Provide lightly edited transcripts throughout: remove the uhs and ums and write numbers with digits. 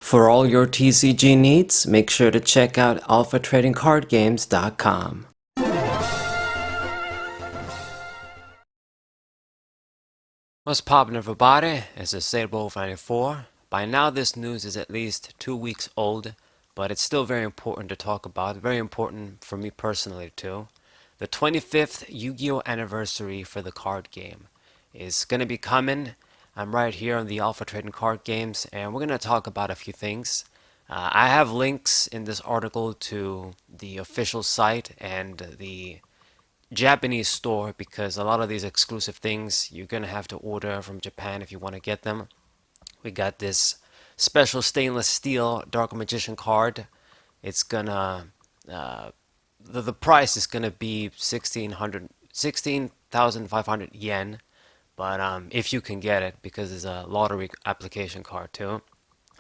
For all your TCG needs, make sure to check out alphatradingcardgames.com. What's poppin', everybody? It's the Sable 94. By now this news is at least 2 weeks old, but it's still very important to talk about, very important for me personally too. The 25th Yu-Gi-Oh anniversary for the card game is gonna be coming. I'm right here on the Alpha Trading Card Games, and we're gonna talk about a few things. I have links in this article to the official site and the Japanese store, because a lot of these exclusive things you're gonna have to order from Japan if you want to get them. We got this special stainless steel Dark Magician card. It's gonna the price is gonna be 16,500 yen, but if you can get it, because it's a lottery application card too.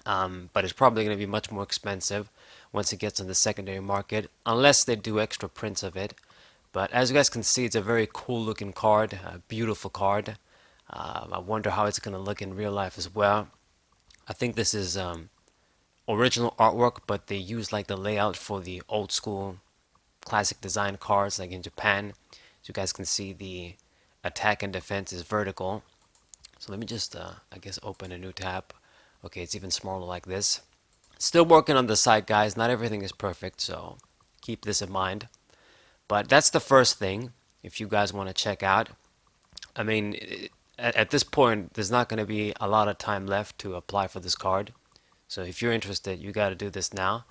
But it's probably going to be much more expensive once it gets in the secondary market, unless they do extra prints of it. But as you guys can see, it's a very cool looking card, a beautiful card. I wonder how it's going to look in real life as well. I think this is original artwork, but they use like the layout for the old school classic design cards like in Japan. So you guys can see the attack and defense is vertical. So let me just, I guess, open a new tab. Okay, it's even smaller like this. Still working on the site, guys. Not everything is perfect, so keep this in mind. But that's the first thing, if you guys want to check out. I mean, at this point, there's not going to be a lot of time left to apply for this card. So if you're interested, you got to do this now.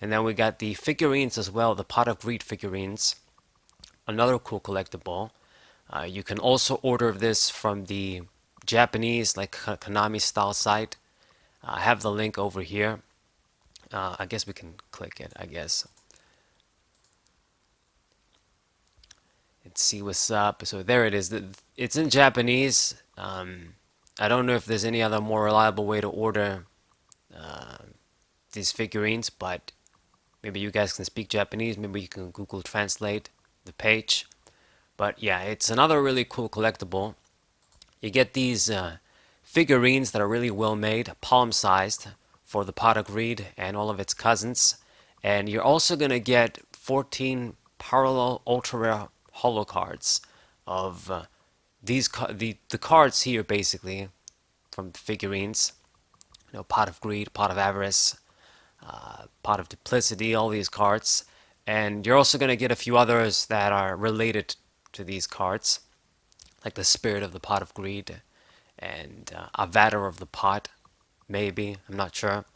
And then we got the figurines as well, the Pot of Greed figurines. Another cool collectible. You can also order this from the Japanese, like Konami style site. I have the link over here. I guess we can click it, I guess. Let's see what's up. So there it is. It's in Japanese. I don't know if there's any other more reliable way to order uh, these figurines, but maybe you guys can speak Japanese. Maybe you can Google Translate the page. But yeah, it's another really cool collectible. You get these figurines that are really well made, palm-sized, for the Pot of Greed and all of its cousins. And you're also going to get 14 parallel ultra rare holo cards of the cards here, basically, from the figurines. You know, Pot of Greed, Pot of Avarice, Pot of Duplicity, all these cards. And you're also going to get a few others that are related to these cards, like the Spirit of the Pot of Greed and Avatar of the Pot, maybe. I'm not sure.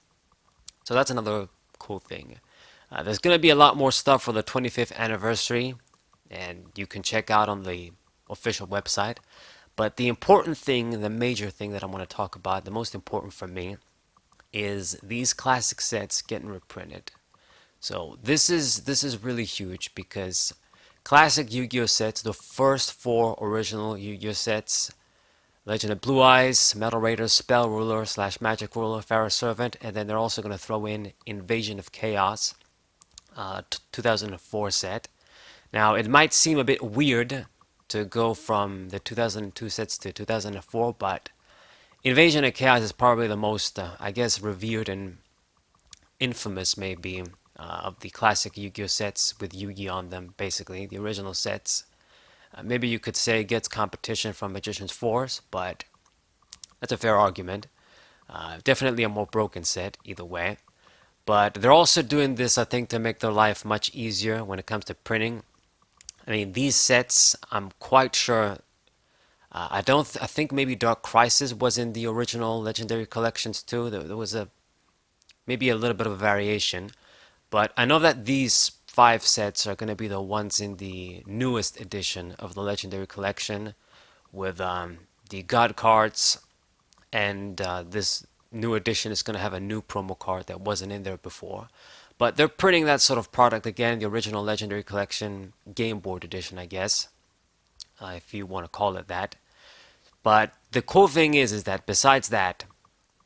So that's another cool thing. There's going to be a lot more stuff for the 25th anniversary, and you can check out on the official website. But the important thing, the major thing that I want to talk about, the most important for me, is these classic sets getting reprinted. So this is really huge, because classic Yu-Gi-Oh sets, the first four original Yu-Gi-Oh sets, Legend of Blue Eyes, Metal Raider, Spell Ruler / Magic Ruler, Pharaoh Servant, and then they're also going to throw in Invasion of Chaos, 2004 set. Now, it might seem a bit weird to go from the 2002 sets to 2004, but Invasion of Chaos is probably the most, I guess, revered and infamous, maybe, of the classic Yu-Gi-Oh sets with Yu-Gi on them, basically, the original sets. Maybe you could say it gets competition from Magician's Force, but that's a fair argument. Definitely a more broken set, either way. But they're also doing this, I think, to make their life much easier when it comes to printing. I mean, these sets, I'm quite sure. I think maybe Dark Crisis was in the original Legendary collections too. There was maybe a little bit of a variation, but I know that these five sets are going to be the ones in the newest edition of the Legendary collection, with the God cards, and this new edition is going to have a new promo card that wasn't in there before. But they're printing that sort of product again, the original Legendary Collection Game Board Edition, I guess, if you want to call it that. But the cool thing is that besides that,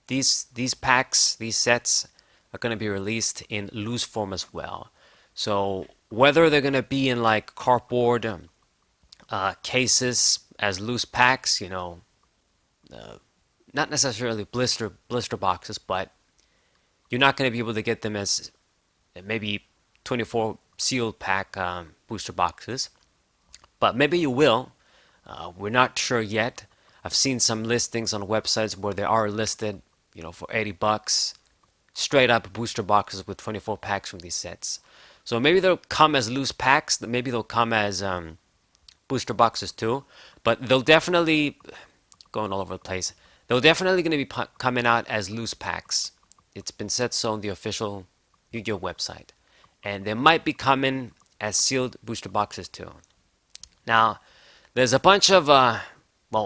these packs, these sets, are going to be released in loose form as well. So whether they're going to be in like cardboard cases as loose packs, not necessarily blister boxes, but you're not going to be able to get them as maybe 24 sealed pack booster boxes, but maybe you will. We're not sure yet. I've seen some listings on websites where they are listed, for $80, straight up booster boxes with 24 packs from these sets. So maybe they'll come as loose packs. Maybe they'll come as booster boxes too. But they'll definitely going all over the place. They're definitely going to be coming out as loose packs. It's been said so on the official Yu-Gi-Oh website, and they might be coming as sealed booster boxes too. Now, there's a bunch of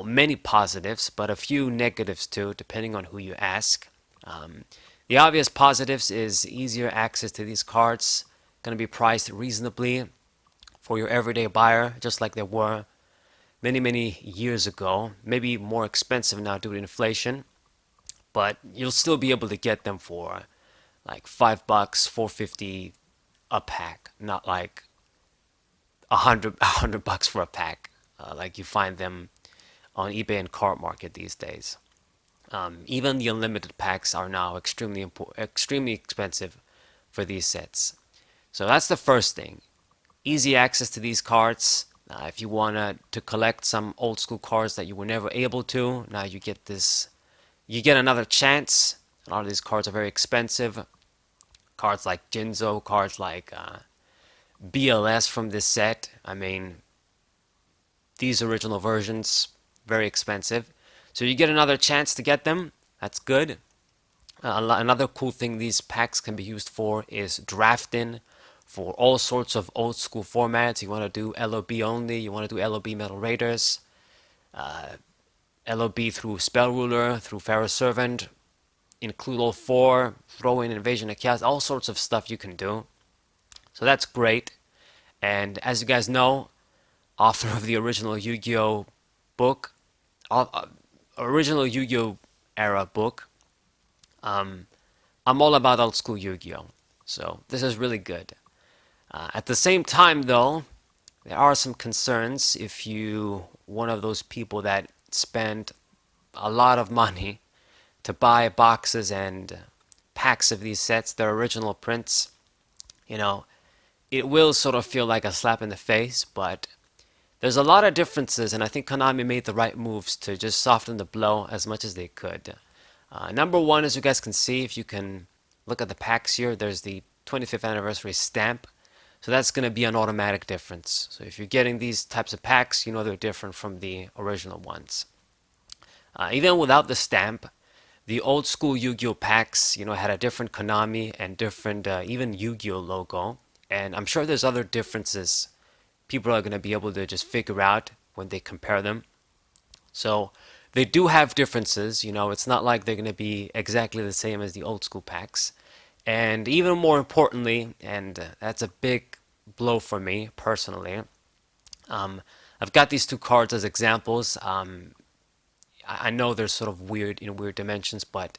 many positives, but a few negatives too, depending on who you ask. The obvious positives is easier access to these cards, going to be priced reasonably for your everyday buyer, just like they were many years ago. Maybe more expensive now due to inflation, but you'll still be able to get them for like $5, 450 a pack, not like $100 for a pack, like you find them on eBay and Card Market these days. Even the unlimited packs are now extremely expensive for these sets. So that's the first thing. Easy access to these cards. If you want to collect some old school cards that you were never able to, now you get this. You get another chance. A lot of these cards are very expensive. Cards like Jinzo, cards like BLS from this set. I mean, these original versions, very expensive. So you get another chance to get them. That's good. Another cool thing these packs can be used for is drafting for all sorts of old school formats. You want to do LOB only, you want to do LOB Metal Raiders, LOB through Spell Ruler, through Pharaoh Servant, include all four, throw in Invasion of Chaos, all sorts of stuff you can do. So that's great. And as you guys know, author of the original Yu-Gi-Oh book, original Yu-Gi-Oh era book, I'm all about old school Yu-Gi-Oh. So this is really good. At the same time, though, there are some concerns if you one of those people that spend a lot of money to buy boxes and packs of these sets, their original prints. It will sort of feel like a slap in the face, but there's a lot of differences, and I think Konami made the right moves to just soften the blow as much as they could. Number one, as you guys can see, if you can look at the packs here, there's the 25th anniversary stamp. So that's going to be an automatic difference. So if you're getting these types of packs, you know they're different from the original ones. Even without the stamp, the old school Yu-Gi-Oh packs, had a different Konami and different even Yu-Gi-Oh logo. And I'm sure there's other differences people are going to be able to just figure out when they compare them. So they do have differences. It's not like they're going to be exactly the same as the old school packs. And even more importantly, and that's a big blow for me personally, I've got these two cards as examples. I know they're sort of weird in weird dimensions, but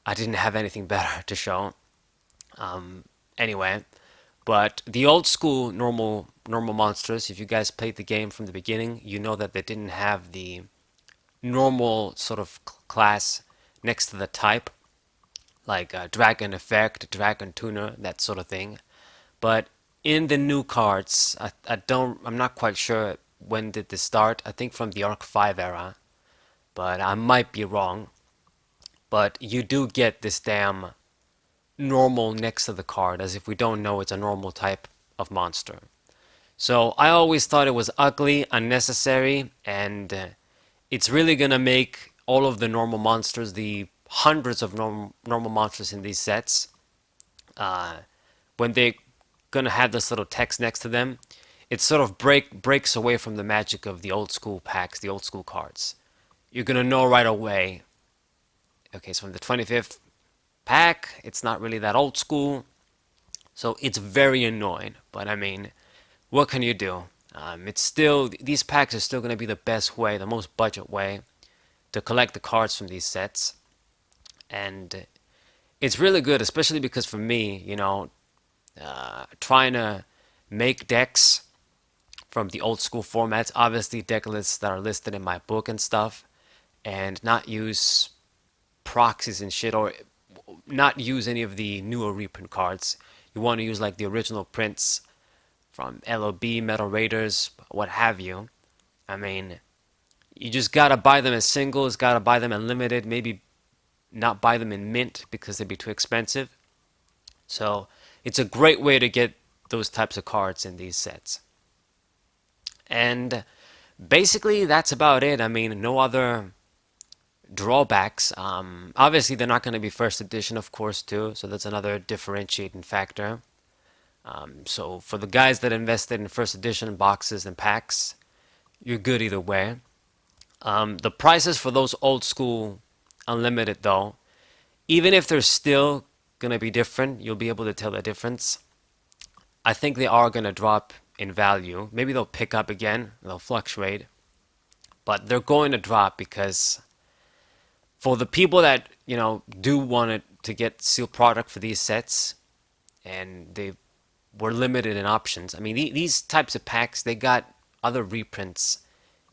I didn't have anything better to show. Anyway, but the old school normal monsters, if you guys played the game from the beginning, you know that they didn't have the normal sort of class next to the type, like Dragon Effect, Dragon Tuner, that sort of thing. But in the new cards, I'm not quite sure when did this start. I think from the Arc 5 era, but I might be wrong. But you do get this damn normal next to the card, as if we don't know it's a normal type of monster. So I always thought it was ugly, unnecessary, and it's really gonna make all of the normal monsters, the hundreds of normal monsters in these sets, when they're gonna have this little text next to them, it sort of breaks away from the magic of the old school packs, the old school cards. You're gonna know right away. Okay, so from the 25th pack, it's not really that old school, so it's very annoying. But I mean, what can you do? It's still these packs are still gonna be the best way, the most budget way to collect the cards from these sets, and it's really good, especially because for me, trying to make decks from the old school formats, obviously deck lists that are listed in my book and stuff, and not use proxies and shit, or not use any of the newer reprint cards. You want to use like the original prints from LOB, Metal Raiders, what have you. I mean, you just gotta buy them as singles, gotta buy them in limited, maybe not buy them in mint because they'd be too expensive. So it's a great way to get those types of cards in these sets. And basically, that's about it. I mean, no other drawbacks. Obviously, they're not going to be first edition, of course, too. So that's another differentiating factor. So for the guys that invested in first edition boxes and packs, you're good either way. The prices for those old school unlimited, though, even if they're still going to be different, you'll be able to tell the difference. I think they are going to drop in value. Maybe they'll pick up again, they'll fluctuate, but they're going to drop because for the people that, do want it to get sealed product for these sets and they were limited in options. I mean, these types of packs, they got other reprints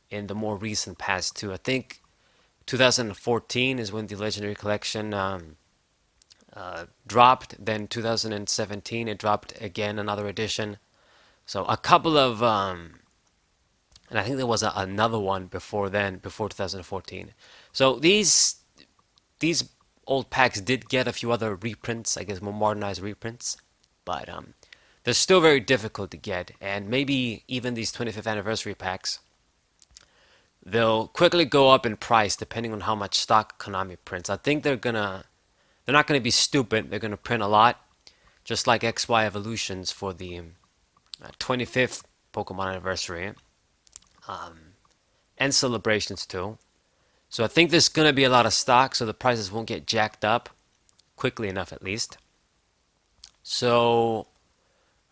in the more recent past too. I think 2014 is when the Legendary Collection dropped. Then 2017 it dropped again, another edition. So a couple of, and I think there was another one before then, before 2014. So these old packs did get a few other reprints, I guess more modernized reprints, but they're still very difficult to get. And maybe even these 25th anniversary packs, they'll quickly go up in price depending on how much stock Konami prints. I think they're not gonna be stupid. They're gonna print a lot, just like XY Evolutions for the 25th Pokemon anniversary, and celebrations too. So I think there's gonna be a lot of stock, so the prices won't get jacked up quickly enough, at least. So,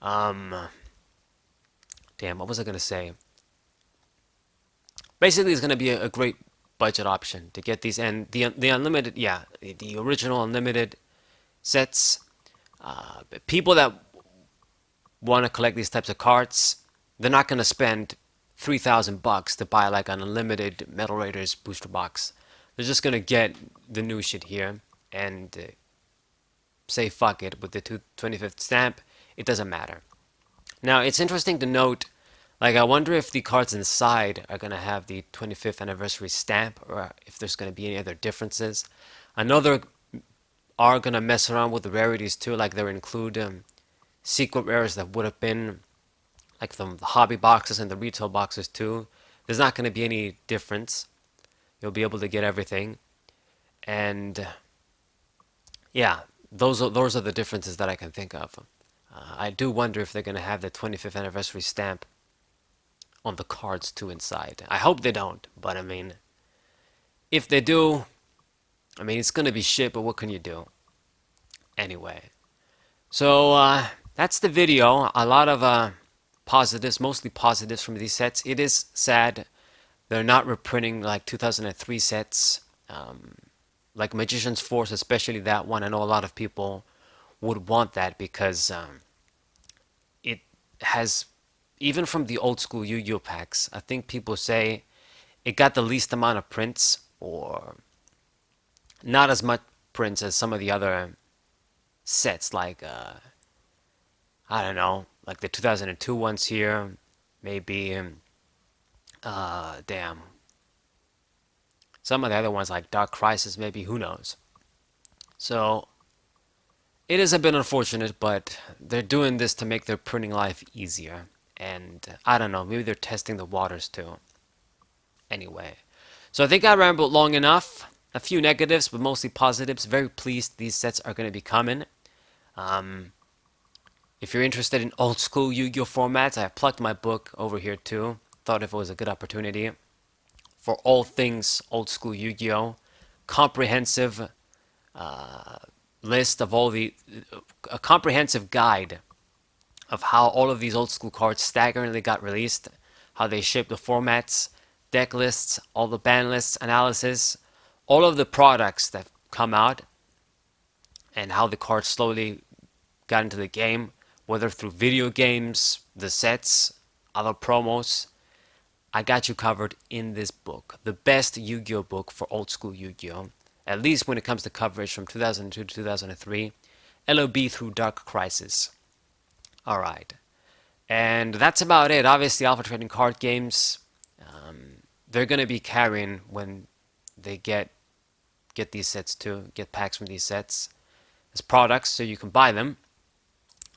damn, what was I gonna say? Basically, it's gonna be a great budget option to get these, and the unlimited, yeah, the original unlimited sets. People that want to collect these types of cards, they're not gonna spend $3,000 to buy like an unlimited Metal Raiders booster box. They're just gonna get the new shit here and say fuck it with the 25th stamp. It doesn't matter. Now it's interesting to note. Like, I wonder if the cards inside are gonna have the 25th anniversary stamp, or if there's gonna be any other differences. I know they are gonna mess around with the rarities too. Like, they'll include secret rares that would have been like the hobby boxes and the retail boxes too. There's not going to be any difference. You'll be able to get everything, and yeah, those are the differences that I can think of. I do wonder if they're going to have the 25th anniversary stamp on the cards too inside. I hope they don't, but I mean, if they do, I mean, it's going to be shit, but what can you do? Anyway, so that's the video. A lot of positives, mostly positives from these sets. It is sad they're not reprinting like 2003 sets, like Magician's Force, especially that one. I know a lot of people would want that because it has, even from the old school Yu-Gi-Oh packs, I think people say it got the least amount of prints, or not as much prints as some of the other sets, like I don't know, like the 2002 ones here, maybe, damn, some of the other ones like Dark Crisis, maybe, who knows. So it is a bit unfortunate, but they're doing this to make their printing life easier, and I don't know, maybe they're testing the waters too. Anyway, so I think I rambled long enough. A few negatives, but mostly positives. Very pleased these sets are going to be coming. If you're interested in old school Yu-Gi-Oh formats, I have plugged my book over here too. Thought if it was a good opportunity for all things old school Yu-Gi-Oh, comprehensive list of all the a comprehensive guide of how all of these old school cards staggeringly got released, how they shaped the formats, deck lists, all the ban lists, analysis, all of the products that come out, and how the cards slowly got into the game, whether through video games, the sets, other promos. I got you covered in this book, the best Yu-Gi-Oh book for old school Yu-Gi-Oh. at least when it comes to coverage from 2002 to 2003, LOB through Dark Crisis. Alright, and that's about it. Obviously, Alpha Trading Card Games, they're going to be carrying when they get these sets too, get packs from these sets as products so you can buy them.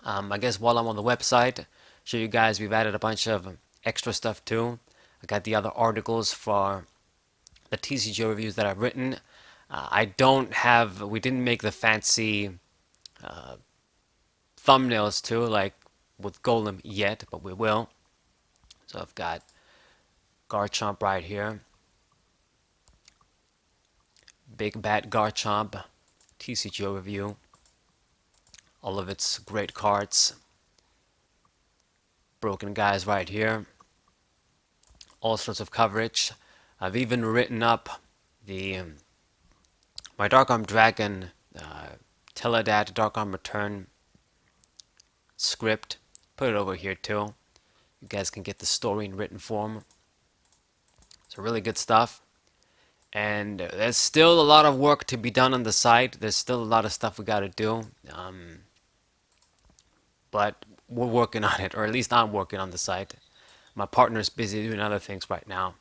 I guess while I'm on the website, show you guys we've added a bunch of extra stuff too. I got the other articles for the TCGO reviews that I've written. We didn't make the fancy thumbnails too, like with Golem yet, but we will. So I've got Garchomp right here. Big Bad Garchomp TCGO review. All of its great cards. Broken Guys right here. All sorts of coverage. I've even written up the my Dark Arm Dragon Teledat Dark Arm Return script. Put it over here too. You guys can get the story in written form. So really good stuff. And there's still a lot of work to be done on the site. There's still a lot of stuff we got to do. But we're working on it, or at least I'm working on the site. My partner's busy doing other things right now.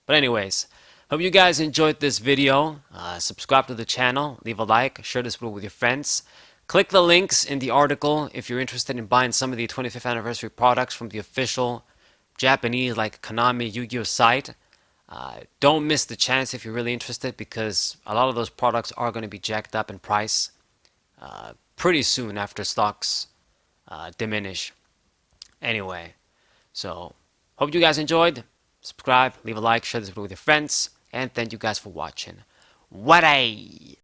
But anyways, hope you guys enjoyed this video. Subscribe to the channel, leave a like, share this video with your friends. Click the links in the article if you're interested in buying some of the 25th anniversary products from the official Japanese, like Konami Yugioh site. Don't miss the chance if you're really interested, because a lot of those products are going to be jacked up in price pretty soon after stocks diminish. Anyway, so hope you guys enjoyed. Subscribe, leave a like, share this video with your friends, and thank you guys for watching. What a